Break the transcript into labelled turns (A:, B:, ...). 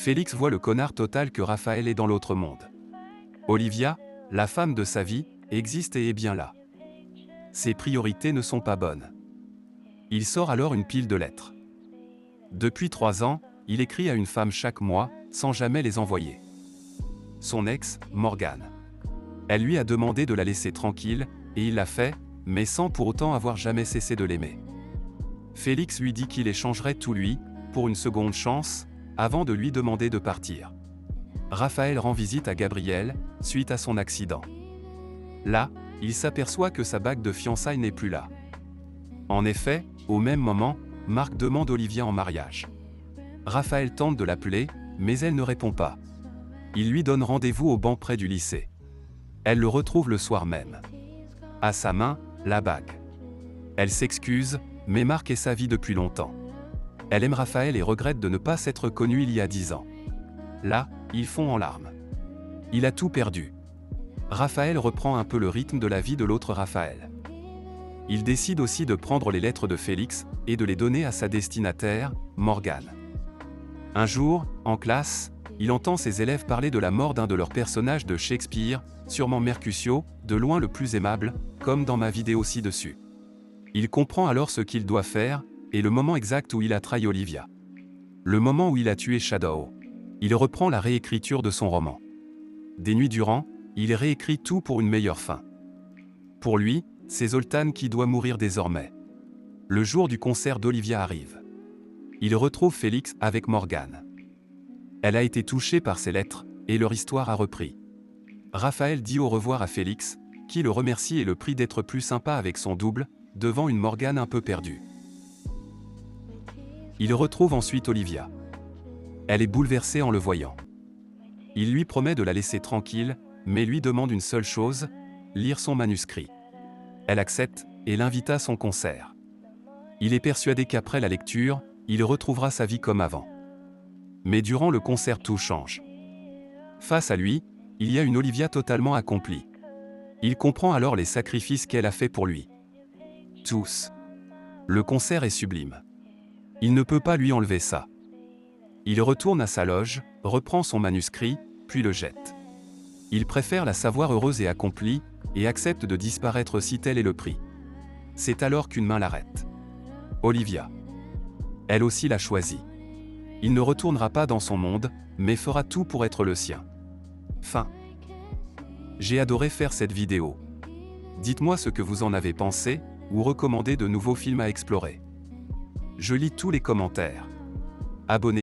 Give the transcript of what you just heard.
A: Félix voit le connard total que Raphaël est dans l'autre monde. Olivia, la femme de sa vie, existe et est bien là. Ses priorités ne sont pas bonnes. Il sort alors une pile de lettres. Depuis 3 ans, il écrit à une femme chaque mois, sans jamais les envoyer. Son ex, Morgane. Elle lui a demandé de la laisser tranquille, et il l'a fait, mais sans pour autant avoir jamais cessé de l'aimer. Félix lui dit qu'il échangerait tout lui, pour une seconde chance, avant de lui demander de partir. Raphaël rend visite à Gabrielle, suite à son accident. Là, il s'aperçoit que sa bague de fiançailles n'est plus là. En effet, au même moment, Marc demande Olivia en mariage. Raphaël tente de l'appeler, mais elle ne répond pas. Il lui donne rendez-vous au banc près du lycée. Elle le retrouve le soir même. À sa main, la bague. Elle s'excuse, mais Marc est sa vie depuis longtemps. Elle aime Raphaël et regrette de ne pas s'être connue il y a 10 ans. Là, ils fond en larmes. Il a tout perdu. Raphaël reprend un peu le rythme de la vie de l'autre Raphaël. Il décide aussi de prendre les lettres de Félix et de les donner à sa destinataire, Morgane. Un jour, en classe, il entend ses élèves parler de la mort d'un de leurs personnages de Shakespeare, sûrement Mercutio, de loin le plus aimable, comme dans ma vidéo ci-dessus. Il comprend alors ce qu'il doit faire, et le moment exact où il a trahi Olivia. Le moment où il a tué Shadow. Il reprend la réécriture de son roman. Des nuits durant, il réécrit tout pour une meilleure fin. Pour lui, c'est Zoltan qui doit mourir désormais. Le jour du concert d'Olivia arrive. Il retrouve Félix avec Morgane. Elle a été touchée par ses lettres, et leur histoire a repris. Raphaël dit au revoir à Félix, qui le remercie et le prie d'être plus sympa avec son double, devant une Morgane un peu perdue. Il retrouve ensuite Olivia. Elle est bouleversée en le voyant. Il lui promet de la laisser tranquille, mais lui demande une seule chose, lire son manuscrit. Elle accepte, et l'invite à son concert. Il est persuadé qu'après la lecture, il retrouvera sa vie comme avant. Mais durant le concert tout change. Face à lui, il y a une Olivia totalement accomplie. Il comprend alors les sacrifices qu'elle a faits pour lui. Tous. Le concert est sublime. Il ne peut pas lui enlever ça. Il retourne à sa loge, reprend son manuscrit, puis le jette. Il préfère la savoir heureuse et accomplie, et accepte de disparaître si tel est le prix. C'est alors qu'une main l'arrête. Olivia. Elle aussi l'a choisi. Il ne retournera pas dans son monde, mais fera tout pour être le sien. Fin. J'ai adoré faire cette vidéo. Dites-moi ce que vous en avez pensé, ou recommandez de nouveaux films à explorer. Je lis tous les commentaires. Abonnez-vous.